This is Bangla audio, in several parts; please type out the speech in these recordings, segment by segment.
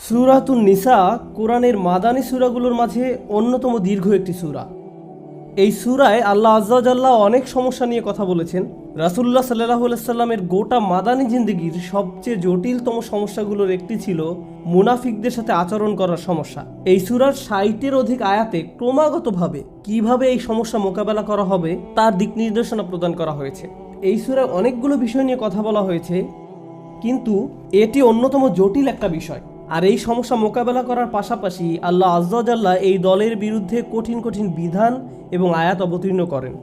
সূরাতুন নিসা কোরআনের মাদানী সূরাগুলোর মাঝে অন্যতম দীর্ঘ একটি সূরা। এই সূরায় আল্লাহ আযজা ওয়া জাল্লা অনেক সমস্যা নিয়ে কথা বলেছেন। রাসূলুল্লাহ সাল্লাল্লাহু আলাইহি সাল্লামের গোটা মাদানী জিন্দেগির সবচেয়ে জটিলতম সমস্যাগুলোর একটি ছিল মুনাফিকদের সাথে আচরণ করার সমস্যা। এই সূরার ৬০-এর অধিক আয়াতে ক্রমাগতভাবে কিভাবে এই সমস্যা মোকাবেলা করা হবে তার দিক নির্দেশনা প্রদান করা হয়েছে। এই সূরায় অনেকগুলো বিষয় নিয়ে কথা বলা হয়েছে, কিন্তু এটি অন্যতম জটিল একটা বিষয়। আর এই সমস্যা মোকাবেলা করার পাশাপাশি আল্লাহ আযজা ওয়া জাল্লা এই দলের বিরুদ্ধে কঠিন কঠিন বিধান এবং আয়াত অবতীর্ণ করেন।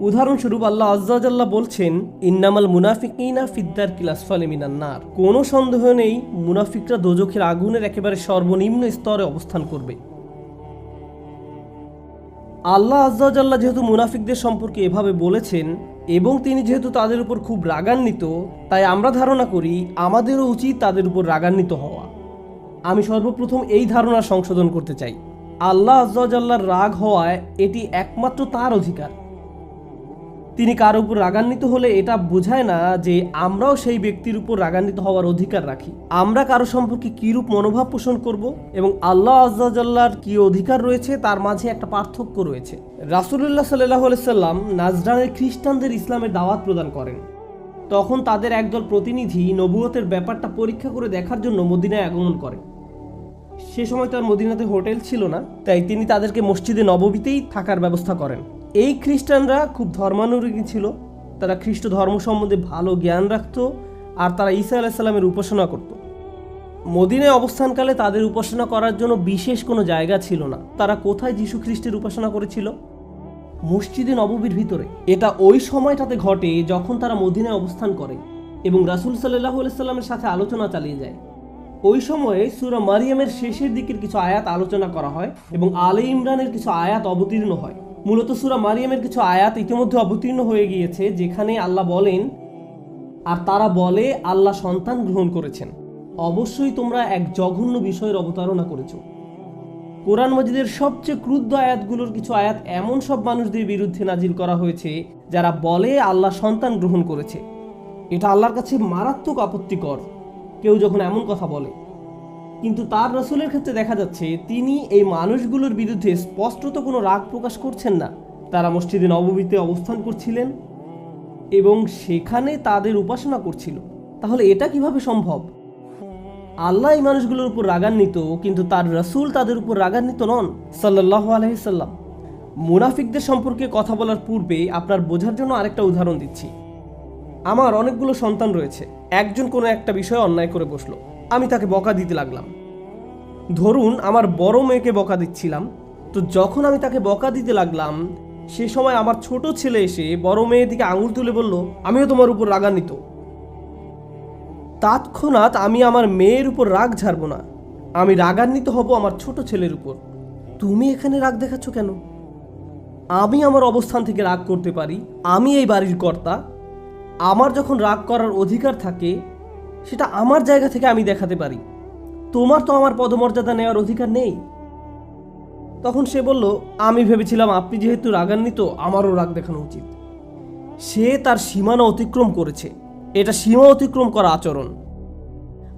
উদাহরণস্বরূপ আল্লাহ আযজা ওয়া জাল্লা বলছেন, ইন্নামাল মুনাফিকিনা ফিদ-দারকিল আসফালি মিনান নার। কোনো সন্দেহ নেই মুনাফিকরা দোজখের আগুনের একেবারে সর্বনিম্ন স্তরে অবস্থান করবে। আল্লাহ আযজা ওয়া জাল্লা যেহেতু মুনাফিকদের সম্পর্কে এভাবে বলেছেন এবং তিনি যেহেতু তাদের উপর খুব রাগান্বিত, তাই আমরা ধারণা করি আমাদেরও উচিত তাদের উপর রাগান্বিত হওয়া। আমি সর্বপ্রথম এই ধারণা সংশোধন করতে চাই। আল্লাহ আযজা ওয়া জাল্লার রাগ হওয়ায় এটি একমাত্র তার অধিকার। তিনি কারো উপর রাগান্বিত হলে এটা বোঝায় না যে আমরাও সেই ব্যক্তির উপর রাগান্বিত হওয়ার অধিকার রাখি। আমরা কারো সম্পর্কে কীরূপ মনোভাব পোষণ করব এবং আল্লাহ আযজা ওয়া জাল্লার কী অধিকার রয়েছে তার মাঝে একটা পার্থক্য রয়েছে। রাসূলুল্লাহ সাল্লাল্লাহু আলাইহি সাল্লাম নাজরানের খ্রিস্টানদের ইসলামের দাওয়াত প্রদান করেন। তখন তাদের একদল প্রতিনিধি নবুয়তের ব্যাপারটা পরীক্ষা করে দেখার জন্য মদিনায় আগমন করেন। সে সময় তার মদিনাতে হোটেল ছিল না, তাই তিনি তাদেরকে মসজিদে নববীতেই থাকার ব্যবস্থা করেন। এই খ্রিস্টানরা খুব ধর্মানুরাগী ছিল, তারা খ্রিস্ট ধর্ম সম্বন্ধে ভালো জ্ঞান রাখত আর তারা ঈসা আলাইহিস সালামের উপাসনা করত। মদিনায় অবস্থানকালে তাদের উপাসনা করার জন্য বিশেষ কোনো জায়গা ছিল না। তারা কোথায় যীশু খ্রিস্টের উপাসনা করেছিল? মসজিদে নববীর ভিতরে। এটা ওই সময়টাতে ঘটে যখন তারা মদিনায় অবস্থান করে এবং রাসূল সাল্লাল্লাহু আলাইহি সাল্লামের সাথে আলোচনা চালিয়ে যায়। ওই সময়ে সূরা মারিয়ামের শেষের দিকের কিছু আয়াত আলোচনা করা হয় এবং আলে ইমরানের কিছু আয়াত অবতীর্ণ হয়। মূলত সূরা মারিয়ামের কিছু আয়াত ইতিমধ্যে অবতীর্ণ হয়ে গিয়েছে, যেখানে আল্লাহ বলেন, আর তারা বলে আল্লাহ সন্তান গ্রহণ করেছেন। অবশ্যই তোমরা এক জঘন্য বিষয়ের অবতারণা করেছো। কোরআন মাজিদের সবচেয়ে ক্রুদ্ধ আয়াতগুলোর কিছু আয়াত এমন সব মানুষদের বিরুদ্ধে নাজিল করা হয়েছে যারা বলে আল্লাহ সন্তান গ্রহণ করেছে। এটা আল্লাহর কাছে মারাত্মক আপত্তিকর কেউ যখন এমন কথা বলে। কিন্তু তার রাসূলের ক্ষেত্রে দেখা যাচ্ছে তিনি এই মানুষগুলোর বিরুদ্ধে স্পষ্টত কোনো রাগ প্রকাশ করছেন না। তারা মসজিদে নববীতে অবস্থান করছিলেন এবং সেখানে তাদের উপাসনা করছিল। তাহলে এটা কিভাবে সম্ভব? আল্লাহ এই মানুষগুলোর উপর রাগান্বিত, কিন্তু তার রাসূল তাদের উপর রাগান্বিত নন সাল্লাল্লাহু আলাইহি সাল্লাম। মুনাফিকদের সম্পর্কে কথা বলার পূর্বে আপনার বোঝার জন্য আরেকটা উদাহরণ দিচ্ছি। আমার অনেকগুলো সন্তান রয়েছে। একজন কোনো একটা বিষয়ে অন্যায় করে বসলো, আমি তাকে বকা দিতে লাগলাম। ধরুন আমার বড় মেয়েকে বকা দিচ্ছিলাম, তো যখন আমি তাকে বকা দিতে লাগলাম সে সময় আমার ছোট ছেলে এসে বড় মেয়ের দিকে আঙুল তুলে বলল, আমিও তোমার উপর রাগান্বিত। তৎক্ষণাৎ আমি আমার মেয়ের উপর রাগ ঝাড়ব না, আমি রাগান্বিত হব আমার ছোট ছেলের উপর। তুমি এখানে রাগ দেখাচ্ছ কেন? আমি আমার অবস্থান থেকে রাগ করতে পারি, আমি এই বাড়ির কর্তা। আমার যখন রাগ করার অধিকার থাকে সেটা আমার জায়গা থেকে আমি দেখাতে পারি। তোমার তো আমার পদমর্যাদা নেওয়ার অধিকার নেই। তখন সে বলল, আমি ভেবেছিলাম আপনি যেহেতু রাগান্বিত আমারও রাগ দেখানো উচিত। সে তার সীমানা অতিক্রম করেছে। এটা সীমা অতিক্রম করা আচরণ।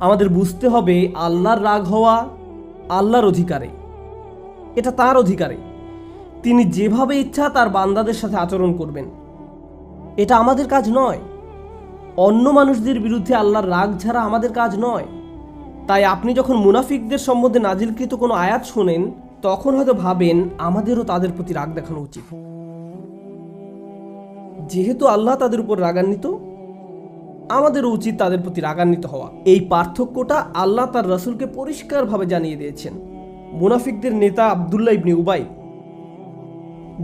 আমাদের বুঝতে হবে আল্লাহর রাগ হওয়া আল্লাহর অধিকারে, এটা তার অধিকারে। তিনি যেভাবে ইচ্ছা তার বান্দাদের সাথে আচরণ করবেন, এটা আমাদের কাজ নয়। অন্য মানুষদের বিরুদ্ধে আল্লাহর রাগ ছাড়া আমাদের কাজ নয়। তাই আপনি যখন মুনাফিকদের সম্বন্ধে নাজিলকৃত কোনো আয়াত শোনেন তখন হয়তো ভাবেন আমাদেরও তাদের প্রতি রাগ দেখানো উচিত। যেহেতু আল্লাহ তাদের উপর রাগান্বিত, আমাদেরও উচিত তাদের প্রতি রাগান্বিত হওয়া। এই পার্থক্যটা আল্লাহ তার রাসূলকে পরিষ্কারভাবে জানিয়ে দিয়েছেন। মুনাফিকদের নেতা আব্দুল্লাহ ইবনে উবাই,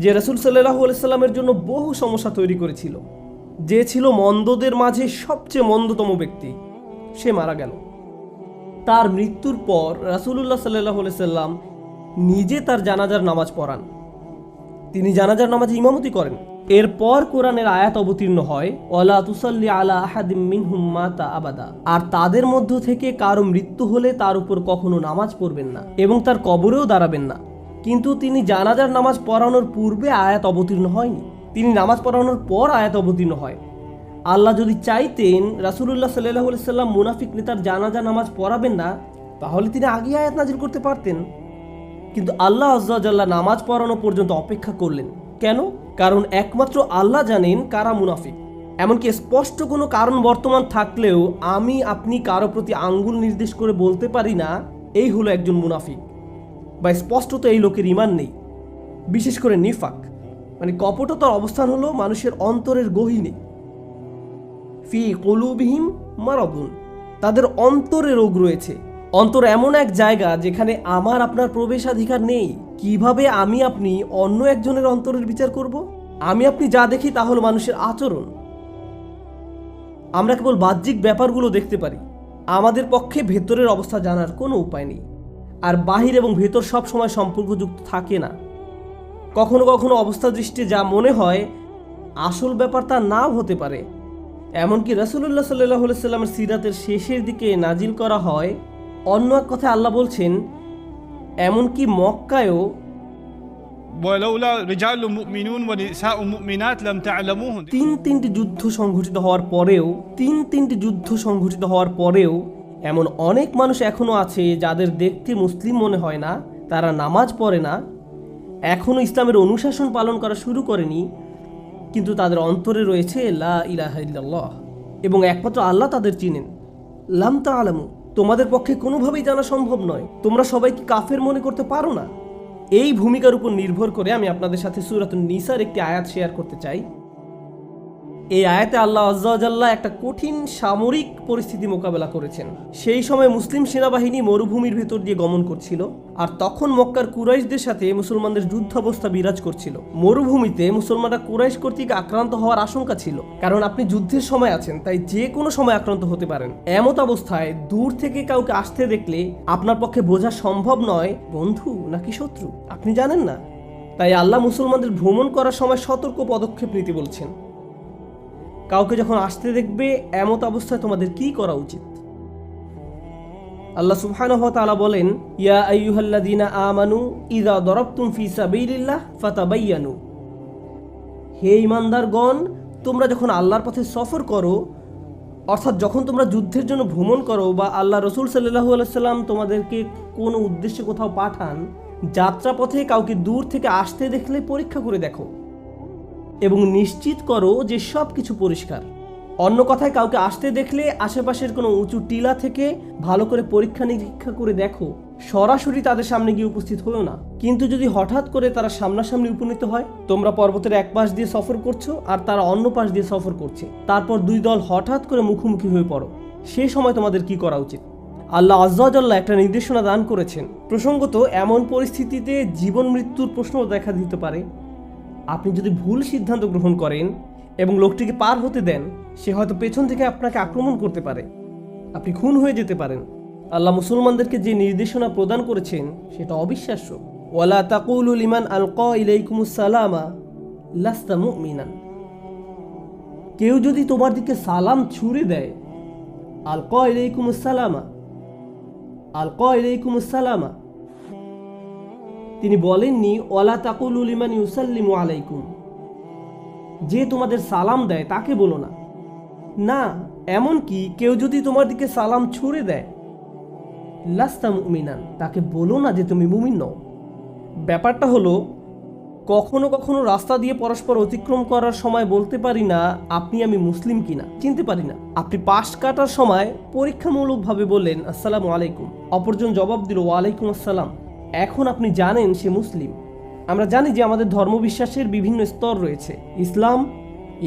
যে রাসূল সাল্লাল্লাহু আলাইহি সাল্লামের জন্য বহু সমস্যা তৈরি করেছিল, যে ছিল মন্দদের মাঝে সবচেয়ে মন্দতম ব্যক্তি, সে মারা গেল। তার মৃত্যুর পর রাসূলুল্লাহ সাল্লাল্লাহু আলাইহি সাল্লাম নিজে তার জানাজার নামাজ পড়ান। তিনি জানাজার নামাজে ইমামতি করেন। এরপর কোরআনের আয়াত অবতীর্ণ হয়, ওয়ালা তুসাল্লি আলা আহাদিম মিনহুম মাতা আবাদা। আর তাদের মধ্য থেকে কারো মৃত্যু হলে তার উপর কখনো নামাজ পড়বেন না এবং তার কবরেও দাঁড়াবেন না। কিন্তু তিনি জানাজার নামাজ পড়ানোর পূর্বে আয়াত অবতীর্ণ হয়নি, তিনি নামাজ পড়ানোর পর আয়াত অবতীর্ণ হয়। আল্লাহ যদি চাইতেন রাসূলুল্লাহ সাল্লাল্লাহু আলাইহি সাল্লাম মুনাফিক নেতার জানাজা নামাজ পড়াবেন না, তাহলে তিনি আগে আয়াত নাজিল করতে পারতেন। কিন্তু আল্লাহ আজ্জা ওয়া জাল্লা নামাজ পড়ানো পর্যন্ত অপেক্ষা করলেন কেন? কারণ একমাত্র আল্লাহ জানেন কারা মুনাফিক। এমনকি স্পষ্ট কোনো কারণ বর্তমান থাকলেও আমি আপনি কারো প্রতি আঙ্গুল নির্দেশ করে বলতে পারি না এই হলো একজন মুনাফিক, বা স্পষ্টত এই লোকের ঈমান নেই। বিশেষ করে নিফাক মানে কপটতার অবস্থান হলো মানুষের অন্তরের গহীনে। ফি কুলুবিহিম মারাদুন, তাদের অন্তরে রোগ রয়েছে। অন্তর এমন এক জায়গা যেখানে আমার আপনার প্রবেশাধিকার নেই। কিভাবে আমি আপনি অন্য একজনের অন্তরের বিচার করব? আমি আপনি যা দেখি তা হলো মানুষের আচরণ। আমরা কেবল বাহ্যিক ব্যাপারগুলো দেখতে পারি, আমাদের পক্ষে ভেতরের অবস্থা জানার কোনো উপায় নেই। আর বাহির এবং ভেতর সব সময় সম্পর্কযুক্ত থাকে না। কখনো কখনো অবস্থা দৃষ্টি যা মনে হয় আসল ব্যাপার তা নাও হতে পারে। এমনকি রাসূলুল্লাহ সাল্লাল্লাহু আলাইহি সাল্লামের সিরাতের শেষের দিকে নাজিল করা হয়। অন্য এক কথায় আল্লাহ বলছেন, এমনকি মক্কায়ও ولولا رجال مؤمنون ونساء مؤمنات لم تعلموهم তিনটি যুদ্ধ সংঘটিত হওয়ার পরেও এমন অনেক মানুষ এখনো আছে যাদের দেখতে মুসলিম মনে হয় না, তারা নামাজ পড়ে না, এখনো ইসলামের অনুশাসন পালন করা শুরু করেনি, কিন্তু তাদের অন্তরে রয়েছে লা ইলাহা ইল্লাল্লাহ এবং একমাত্র আল্লাহ তাদের চিনেন। লাম তা'লামু, তোমাদের পক্ষে কোনোভাবেই জানা সম্ভব নয়, তোমরা সবাইকে কাফের মনে করতে পারো না। এই ভূমিকার উপর নির্ভর করে আমি আপনাদের সাথে সূরাতুন নিসার একটি আয়াত শেয়ার করতে চাই। এই আয়াতে আল্লাহ আজ্জা ওয়া জাল্লা একটা কঠিন সামরিক পরিস্থিতি মোকাবেলা করেছেন। সেই সময় মুসলিম সেনাবাহিনী মরুভূমির ভেতর দিয়ে গমন করছিল, আর তখন মক্কার কুরাইশদের সাথে মুসলমানদের যুদ্ধাবস্থা বিরাজ করছিল। মরুভূমিতে মুসলমানরা কুরাইশ কর্তৃক আক্রান্ত হওয়ার আশঙ্কা ছিল, কারণ আপনি যুদ্ধের সময় আছেন, তাই যে কোনো সময় আক্রান্ত হতে পারেন। এমত অবস্থায় দূর থেকে কাউকে আসতে দেখলে আপনার পক্ষে বোঝা সম্ভব নয় বন্ধু নাকি শত্রু, আপনি জানেন না। তাই আল্লাহ মুসলমানদের ভ্রমণ করার সময় সতর্ক পদক্ষেপ নিতে বলছেন। কাউকে যখন আসতে দেখবে এমত অবস্থায় তোমাদের কি করা উচিত? আল্লাহ সুবহানাহু ওয়া তাআলা বলেন, ইয়া আইয়ুহাল্লাযীনা আমানু ইযা দারাবতুম ফি সাবিলিল্লাহ ফাতাবায়ানু, হে ঈমানদারগণ, তোমরা যখন আল্লাহর পথে সফর করো, অর্থাৎ যখন তোমরা যুদ্ধের জন্য ভ্রমণ করো বা আল্লাহ রাসূল সাল্লাল্লাহু আলাইহি সাল্লাম তোমাদেরকে কোনো উদ্দেশ্যে কোথাও পাঠান, যাত্রাপথে কাউকে দূর থেকে আসতে দেখলে পরীক্ষা করে দেখো এবং নিশ্চিত করো যে সব কিছু পরিষ্কার। অন্য কথায়, কাউকে আসতে দেখলে আশেপাশের কোনো উঁচু টিলা থেকে ভালো করে পরীক্ষা নিরীক্ষা করে দেখো, সরাসরি তাদের সামনে গিয়ে উপস্থিত হও না। কিন্তু যদি হঠাৎ করে তারা সামনাসামনি উপনীত হয়, তোমরা পর্বতের এক পাশ দিয়ে সফর করছো আর তারা অন্য পাশ দিয়ে সফর করছে, তারপর দুই দল হঠাৎ করে মুখোমুখি হয়ে পড়ো, সেই সময় তোমাদের কি করা উচিত? আল্লাহ আজ্জা ওয়া জাল্লা একটা নির্দেশনা দান করেছেন। প্রসঙ্গত, এমন পরিস্থিতিতে জীবন মৃত্যুর প্রশ্ন দেখা দিতে পারে। আপনি যদি ভুল সিদ্ধান্ত গ্রহণ করেন এবং লোকটিকে পার হতে দেন, সে হয়তো পেছন থেকে আপনাকে আক্রমণ করতে পারে, আপনি খুন হয়ে যেতে পারেন। আল্লাহ মুসলমানদেরকে যে নির্দেশনা প্রদান করেছেন সেটা অবিশ্বাস্য। ওয়ালা তাকুলু লিমান আলকা ইলাইকুমুস সালামা লাস্তা মুমিনান, কেউ যদি তোমার দিকে সালাম ছুড়ে দেয়, আলকা ইলাইকুমুস সালামা, আলকা ইলাইকুমুস সালামা, তিনি বলেননি ওয়ালা তাকুলু লিমান ইউসাল্লিমু আলাইকুম, যে তোমাদের সালাম দেয় তাকে বলো না। না, এমনকি কেউ যদি তোমার দিকে সালাম ছুড়ে দেয়, লাস্তা মুমিনান, তাকে বলো না যে তুমি মুমিন নও। ব্যাপারটা হলো, কখনো কখনো রাস্তা দিয়ে পরস্পর অতিক্রম করার সময় বলতে পারি না আপনি আমি মুসলিম কিনা, চিনতে পারি না। আপনি পাশ কাটার সময় পরীক্ষামূলকভাবে বললেন আসসালামু আলাইকুম, অপরজন জবাব দিল ওয়ালাইকুম আসসালাম, এখন আপনি জানেন সে মুসলিম। আমরা জানি যে আমাদের ধর্মবিশ্বাসের বিভিন্ন স্তর রয়েছে। ইসলাম,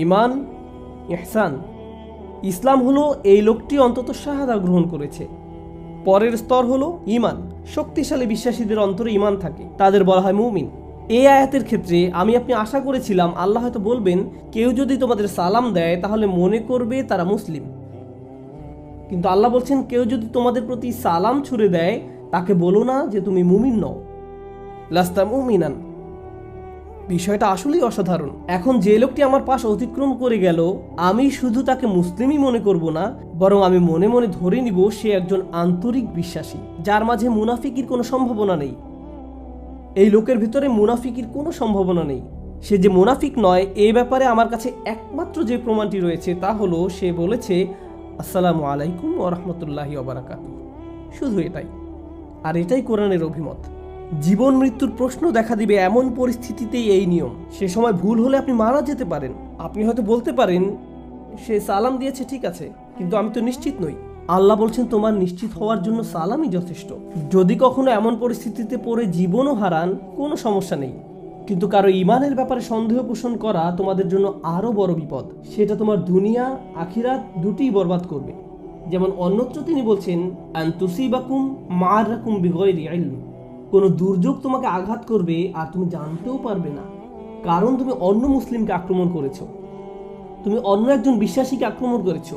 ঈমান, ইহসান। ইসলাম হলো এই লোকটি অন্তত শাহাদা গ্রহণ করেছে। পরের স্তর হলো ঈমান, শক্তিশালী বিশ্বাসীদের অন্তরে ঈমান থাকে, তাদের বলা হয় মুমিন। এই আয়াতের ক্ষেত্রে আমি আপনি আশা করেছিলাম আল্লাহ হয়তো বলবেন কেউ যদি তোমাদের সালাম দেয় তাহলে মনে করবে তারা মুসলিম, কিন্তু আল্লাহ বলছেন কেউ যদি তোমাদের প্রতি সালাম ছুড়ে দেয় তাকে বলো না যে তুমি মুমিন নও, লাস্তা মুমিনান। বিষয়টা আসলেই অসাধারণ। এখন যে লোকটি আমার পাশ অতিক্রম করে গেল, আমি শুধু তাকে মুসলিমই মনে করব না, বরং আমি মনে মনে ধরে নিব সে একজন আন্তরিক বিশ্বাসী, যার মাঝে মুনাফিকির কোনো সম্ভাবনা নেই। এই লোকের ভিতরে মুনাফিকির কোনো সম্ভাবনা নেই। সে যে মুনাফিক নয় এই ব্যাপারে আমার কাছে একমাত্র যে প্রমাণটি রয়েছে তা হলো সে বলেছে আসসালামু আলাইকুম ওয়া রাহমাতুল্লাহি ওয়া বারাকাতুহু, শুধু এটাই। আর এটাই কোরআনের অভিমত। জীবন মৃত্যুর প্রশ্ন দেখা দিবে এমন পরিস্থিতিতেই এই নিয়ম। সে সময় ভুল হলে আপনি মারা যেতে পারেন। আপনি হয়তো বলতে পারেন, সে সালাম দিয়েছে ঠিক আছে, কিন্তু আমি তো নিশ্চিত নই। আল্লাহ বলছেন তোমার নিশ্চিত হওয়ার জন্য সালামই যথেষ্ট। যদি কখনো এমন পরিস্থিতিতে পড়ে জীবনও হারান, কোনো সমস্যা নেই, কিন্তু কারো ইমানের ব্যাপারে সন্দেহ পোষণ করা তোমাদের জন্য আরো বড় বিপদ। সেটা তোমার দুনিয়া আখিরাত দুটিই বরবাদ করবে। যেমন অন্যত্র তিনি বলছেন, আন তুসিবাকুম মা'রাকুম বিগাইরি ইলম, কোনো দুর্যোগ তোমাকে আঘাত করবে আর তুমি জানতেও পারবে না, কারণ তুমি অন্য মুসলিমকে আক্রমণ করেছো, তুমি অন্য একজন বিশ্বাসীকে আক্রমণ করেছো।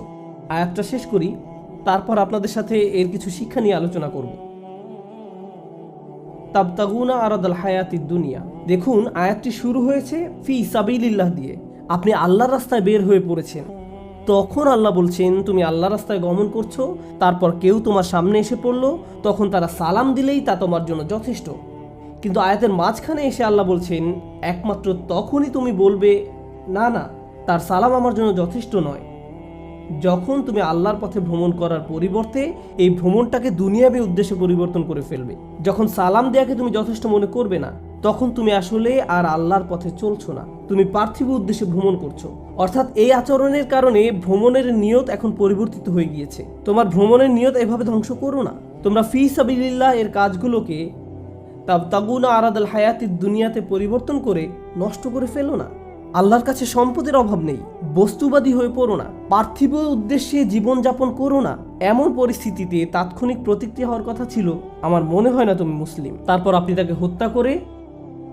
আয়াতটা শেষ করি, তারপর আপনাদের সাথে এর কিছু শিক্ষা নিয়ে আলোচনা করব। তাবতাগুনা আরাদাল হায়াতিদ দুনিয়া। দেখুন, আয়াতটি শুরু হয়েছে ফি সাবিলিল্লাহ দিয়ে। আপনি আল্লাহর রাস্তায় বের হয়ে পড়েছেন। তখন আল্লাহ বলছেন তুমি আল্লাহর রাস্তায় গমন করছো, তারপর কেউ তোমার সামনে এসে পড়লো, তখন তারা সালাম দিলেই তা তোমার জন্য যথেষ্ট। কিন্তু আয়াতের মাঝখানে এসে আল্লাহ বলছেন একমাত্র তখনই তুমি বলবে না না, তার সালাম আমার জন্য যথেষ্ট নয়, যখন তুমি আল্লাহর পথে ভ্রমণ করার পরিবর্তে এই ভ্রমণটাকে দুনিয়াবী উদ্দেশ্যে পরিবর্তন করে ফেলবে। যখন সালাম দেয়াকে তুমি যথেষ্ট মনে করবে না, তখন তুমি আসলে আর আল্লাহর পথে চলছো না, তুমি পার্থিব উদ্দেশ্যে ভ্রমণ করছো। অর্থাৎ এই আচরণের কারণে ভ্রমণের নিয়ত এখন পরিবর্তিত হয়ে গিয়েছে। তোমার ভ্রমণের নিয়ত এভাবে ধ্বংস করো না। তোমরা ফি সাবিলিল্লাহ এর কাজগুলোকে তাবতাগুনা আরাদাল হায়াতিদ দুনিয়াতে পরিবর্তন করে নষ্ট করে ফেলো না। আল্লাহর কাছে সম্পদের অভাব নেই, বস্তুবাদী হয়ে পড়ো না, পার্থিব উদ্দেশ্যে জীবনযাপন করো না। এমন পরিস্থিতিতে তাৎক্ষণিক প্রতিক্রিয়া হওয়ার কথা ছিল, আমার মনে হয় না তুমি মুসলিম। তারপর আপনি তাকে হত্যা করে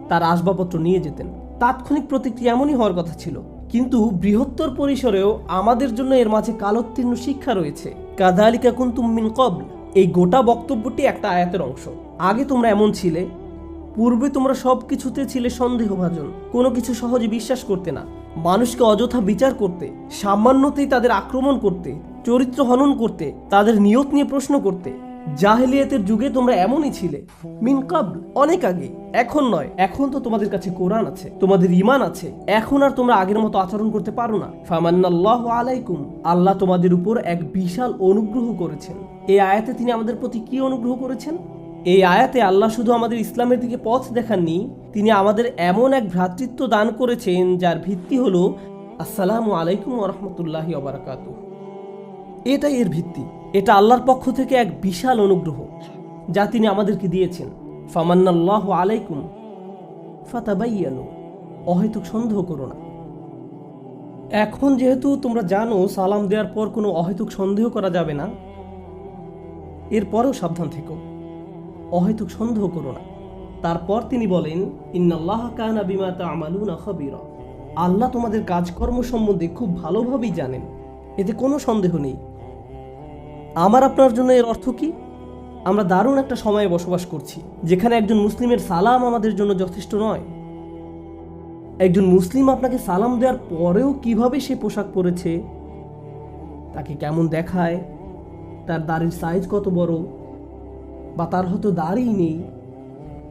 তার আসবাবপত্র নিয়ে যেতেন। তাৎক্ষণিক প্রতিক্রিয়া এমনই হওয়ার কথা ছিল, কিন্তু বৃহত্তর পরিসরেও আমাদের জন্য এর মাঝে কালোত্তীর্ণ শিক্ষা রয়েছে। কাযালিকা কুনতুম মিন ক্বাবল, এই গোটা বক্তব্যটি একটা আয়াতের অংশ। আগে তোমরা এমন ছিলে, পূর্বে তোমরা সব কিছুতে ছিলে সন্দেহভাজন, কোনো কিছু সহজে বিশ্বাস করতে না, মানুষকে অযথা বিচার করতে, সামান্যতেই তাদের আক্রমণ করতে, চরিত্র হনন করতে, তাদের নিয়ত নিয়ে প্রশ্ন করতে। জাহেলিয়াতের যুগে তোমরা এমনই ছিলে, মিন ক্বাবল, অনেক আগে, এখন নয়। এখন তো তোমাদের কাছে কোরআন আছে, তোমাদের ঈমান আছে, এখন আর তোমরা আগের মতো আচরণ করতে পারো না। ফামান্নাল্লাহু আলাইকুম, আল্লাহ তোমাদের উপর এক বিশাল অনুগ্রহ করেছেন। এই আয়াতে তিনি আমাদের প্রতি কি অনুগ্রহ করেছেন? এই আয়াতে আল্লাহ শুধু আমাদের ইসলামের দিকে পথ দেখাননি, তিনি আমাদের এমন এক ভ্রাতৃত্ব দান করেছেন যার ভিত্তি হলো আসসালামু আলাইকুম ওয়া রাহমাতুল্লাহি ওয়া বারাকাতুহু। এটাই এর ভিত্তি। এটা আল্লাহর পক্ষ থেকে এক বিশাল অনুগ্রহ যা তিনি আমাদেরকে দিয়েছেন। ফামান্নাল্লাহু আলাইকুম ফাতাবাইয়ানু, অহেতুক সন্দেহ করো না। এখন যেহেতু তোমরা জানো সালাম দেওয়ার পর কোনো অহেতুক সন্দেহ করা যাবে না, এরপরেও সাবধান থেকো, অহেতুক সন্দেহ করো না। তারপর তিনি বলেন ইন্নাল্লাহা কানা বিমা তা'মালুনা খাবীরা, আল্লাহ তোমাদের কাজকর্ম সম্বন্ধে খুব ভালোভাবেই জানেন, এতে কোনো সন্দেহ নেই। আমার আপনার জন্য এর অর্থ কি? আমরা দারুণ একটা সময়ে বসবাস করছি যেখানে একজন মুসলিমের সালাম আমাদের জন্য যথেষ্ট নয়। একজন মুসলিম আপনাকে সালাম দেওয়ার পরেও কিভাবে সে পোশাক পরেছে, তাকে কেমন দেখায়, তার দাড়ির সাইজ কত বড়, বা তার হয়তো দাড়িই নেই,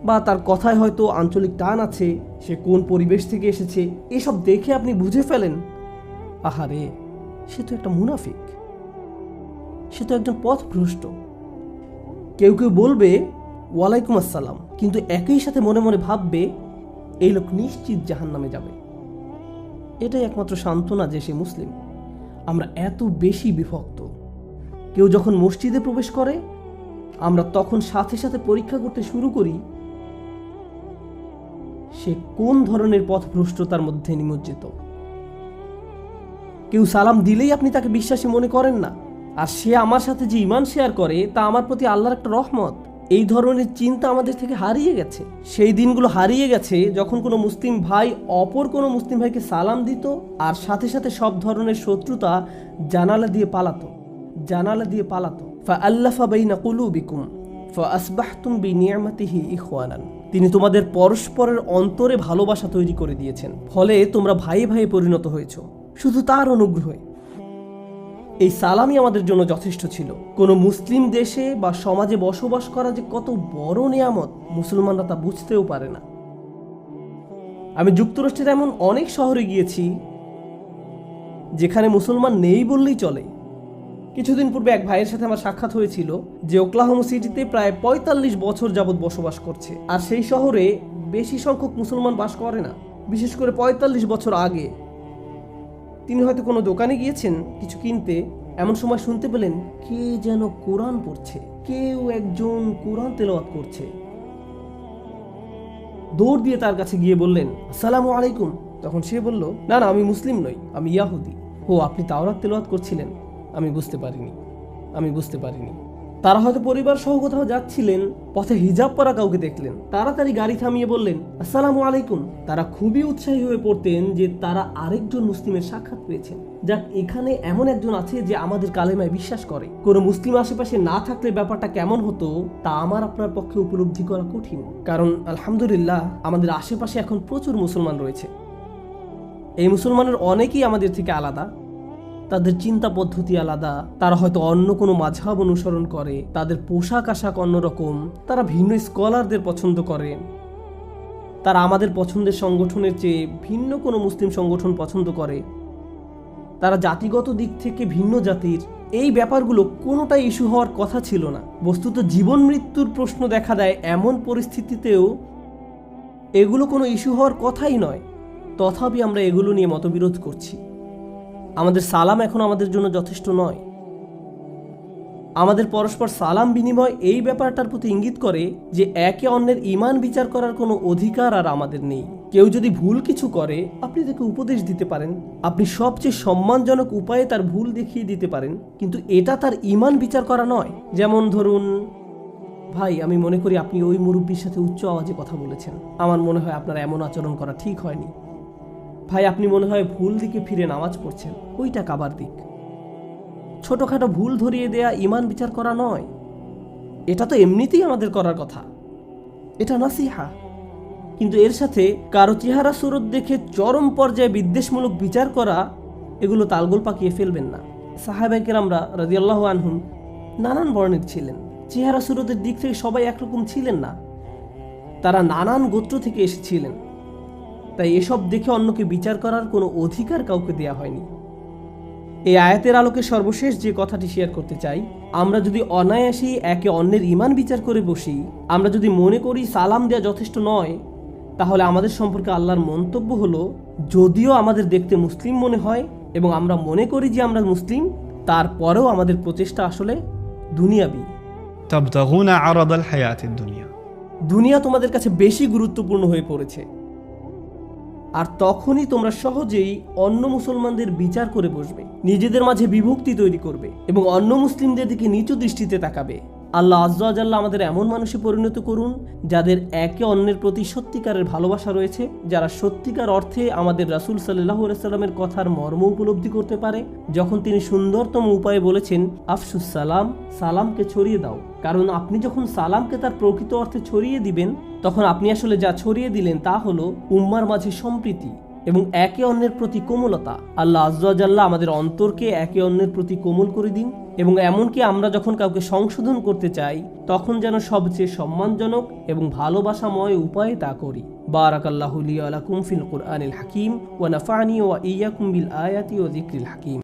বা তার কথায় হয়তো আঞ্চলিক টান আছে, সে কোন পরিবেশ থেকে এসেছে, এসব দেখে আপনি বুঝে ফেলেন আহারে সে তো একটা মুনাফিক, সে তো একজন পথভ্রষ্ট। কেউ কেউ বলবে ওয়ালাইকুম আসসালাম, কিন্তু একই সাথে মনে মনে ভাববে এই লোক নিশ্চিত জাহান্নামে যাবে। এটাই একমাত্র সান্ত্বনা যে সে মুসলিম। আমরা এত বেশি বিভক্ত। কেউ যখন মসজিদে প্রবেশ করে আমরা তখন সাথে সাথে পরীক্ষা করতে শুরু করি সে কোন ধরনের পথভ্রষ্টতার মধ্যে নিমজ্জিত। কেউ সালাম দিলেই আপনি তাকে বিশ্বাসী মনে করেন না, আর সে আমার সাথে যে ঈমান শেয়ার করে তা আমার প্রতি আল্লাহর একটা রহমত। এই ধরনের চিন্তা আমাদের থেকে হারিয়ে গেছে। সেই দিনগুলো হারিয়ে গেছে যখন কোনো মুসলিম ভাই অপর কোনো মুসলিম ভাইকে সালাম দিত আর সাথে সাথে সব ধরনের শত্রুতা জানালা দিয়ে পালাতো। ফাআল্লাফা বাইনা কুলুবিকুম ফাআসবাহতুম বিনিআমাতিহি ইখওয়ানান, তিনি তোমাদের পরস্পরের অন্তরে ভালোবাসা তৈরি করে দিয়েছেন, ফলে তোমরা ভাই ভাই পরিণত হয়েছো শুধু তার অনুগ্রহে। এই সালামই আমাদের জন্য যথেষ্ট ছিল। কোনো মুসলিম দেশে বা সমাজে বসবাস করা যে কত বড় নিয়ামত মুসলমানরা তা বুঝতেও পারে না। আমি যুক্তরাষ্ট্রের এমন অনেক শহরে গিয়েছি যেখানে মুসলমান নেই বললেই চলে, কিছুদিন পূর্বে এক ভাইয়ের সাথে আমার সাক্ষাৎ হয়েছিল যে ওকলাহোমা সিটিতে প্রায় ৪৫ বছর যাবৎ বসবাস করছে, আর সেই শহরে বেশি সংখ্যক মুসলমান বাস করে না, বিশেষ করে ৪৫ বছর আগে। তিনি হয়তো কোনো দোকানে গিয়েছেন কিছু কিনতে, এমন সময় শুনতে পেলেন কে যেন কোরআন পড়ছে, কেউ একজন কোরআন তেলাওয়াত করছে। দৌড় দিয়ে তার কাছে গিয়ে বললেন, আসসালামু আলাইকুম। তখন সে বলল, না না, আমি মুসলিম নই, আমি ইয়াহুদি। ও, আপনি তাওরাত তেলাওয়াত করছিলেন? আমি বুঝতে পারিনি। তারা হয়তো পরিবার সহ কোথাও যাচ্ছিলেন, পথে হিজাব পরা কাউকে দেখলেন, তাড়াতাড়ি গাড়ি থামিয়ে বললেন, আসসালামু আলাইকুম। তারা খুবই উৎসাহী হয়ে পড়তেন যে তারা আরেকজন মুসলিমের সাক্ষাৎ পেয়েছেন। যাক, এখানে এমন একজন আছে যে আমাদের কালেমায় বিশ্বাস করে। কোনো মুসলিম আশেপাশে না থাকলে ব্যাপারটা কেমন হতো তা আমার আপনার পক্ষে উপলব্ধি করা কঠিন, কারণ আলহামদুলিল্লাহ আমাদের আশেপাশে এখন প্রচুর মুসলমান রয়েছে। এই মুসলমানের অনেকেই আমাদের থেকে আলাদা, তাদের চিন্তা পদ্ধতি আলাদা, তারা হয়তো অন্য কোনো মাযহাব অনুসরণ করে, তাদের পোশাক আশাক অন্যরকম, তারা ভিন্ন স্কলারদের পছন্দ করেন, তারা আমাদের পছন্দের সংগঠনের চেয়ে ভিন্ন কোনো মুসলিম সংগঠন পছন্দ করে, তারা জাতিগত দিক থেকে ভিন্ন জাতির। এই ব্যাপারগুলো কোনোটাই ইস্যু হওয়ার কথা ছিল না। বস্তুত জীবন মৃত্যুর প্রশ্ন দেখা দেয় এমন পরিস্থিতিতেও এগুলো কোনো ইস্যু হওয়ার কথাই নয়, তথাপি আমরা এগুলো নিয়ে মতবিরোধ করছি। আমাদের সালাম এখন আমাদের জন্য যথেষ্ট নয়। আমাদের পরস্পর সালাম বিনিময় এই ব্যাপারটার প্রতি ইঙ্গিত করে যে একে অন্যের ঈমান বিচার করার কোনো অধিকার আর আমাদের নেই। কেউ যদি ভুল কিছু করে, আপনি তাকে উপদেশ দিতে পারেন, আপনি সবচেয়ে সম্মানজনক উপায়ে তার ভুল দেখিয়ে দিতে পারেন, কিন্তু এটা তার ঈমান বিচার করা নয়। যেমন ধরুন, ভাই, আমি মনে করি আপনি ওই মুরব্বীর সাথে উচ্চ আওয়াজে কথা বলেছেন, আমার মনে হয় আপনার এমন আচরণ করা ঠিক হয়নি। ভাই, আপনি মনে হয় ভুল দিকে ফিরে নামাজ পড়ছেন, ওইটা কাবার দিক। ছোটখাটো ভুল ধরিয়ে দেয়া ঈমান বিচার করা নয়, এটা তো এমনিতেই আমাদের করার কথা, এটা নাসিহা। কিন্তু এর সাথে কারো চেহারা সুরত দেখে চরম পর্যায়ে বিদ্বেষমূলক বিচার করা, এগুলো তালগোল পাকিয়ে ফেলবেন না। সাহাবায়ে কেরামরা রাদিয়াল্লাহু আনহুম নানান বর্ণের ছিলেন, চেহারা সুরতের দিক থেকে সবাই একরকম ছিলেন না, তারা নানান গোত্র থেকে এসেছিলেন। তাই এসব দেখে অন্যকে বিচার করার কোনো অধিকার কাউকে দেয়া হয়নি। এই আয়াতের আলোকে সর্বশেষ যে কথাটি শেয়ার করতে চাই, আমরা যদি অনায়াসেই একে অন্যের ঈমান বিচার করে বসি, আমরা যদি মনে করি সালাম দেওয়া যথেষ্ট নয়, তাহলে আমাদের সম্পর্কে আল্লাহর মন্তব্য হলো, যদিও আমাদের দেখতে মুসলিম মনে হয় এবং আমরা মনে করি যে আমরা মুসলিম, তারপরেও আমাদের প্রচেষ্টা আসলে দুনিয়াবি। তাবতাগুনা আরাদাল হায়াতিদ দুনিয়া। দুনিয়া তোমাদের কাছে বেশি গুরুত্বপূর্ণ হয়ে পড়েছে, আর তখনই তোমরা সহজেই অন্য মুসলমানদের বিচার করে বসবে, নিজেদের মাঝে বিভক্তি তৈরি করবে এবং অন্য মুসলিমদের দিকে নিচু দৃষ্টিতে তাকাবে। আল্লাহ আযজা ওয়া জাল্লা আমাদের এমন মানুষে পরিণত করুন যাদের একে অন্যের প্রতি সত্যিকারের ভালোবাসা রয়েছে, যারা সত্যিকার অর্থে আমাদের রাসূল সাল্লাল্লাহু আলাইহি সাল্লামের কথার মর্ম উপলব্ধি করতে পারে, যখন তিনি সুন্দরতম উপায়ে বলেছেন, আফশুস সালাম, সালামকে ছড়িয়ে দাও। কারণ আপনি যখন সালামকে তার প্রকৃত অর্থে ছড়িয়ে দিবেন, তখন আপনি আসলে যা ছড়িয়ে দিলেন তা হলো উম্মার মাঝে সম্প্রীতি এবং একে অন্যের প্রতি কোমলতা। আল্লাহ আযজা ওয়া জাল্লা আমাদের অন্তরকে একে অন্যের প্রতি কোমল করে দিন, এবং এমনকি আমরা যখন কাউকে সংশোধন করতে চাই, তখন যেন সবচেয়ে সম্মানজনক এবং ভালোবাসাময় উপায়ে তা করি। বারাকাল্লাহু লি ওয়া লাকুম ফিল কুরআনিল হাকিম ওয়া নাফা'নি ওয়া ইয়্যাকুম বিল আয়াতি ওয়া যিকরিল হাকিম।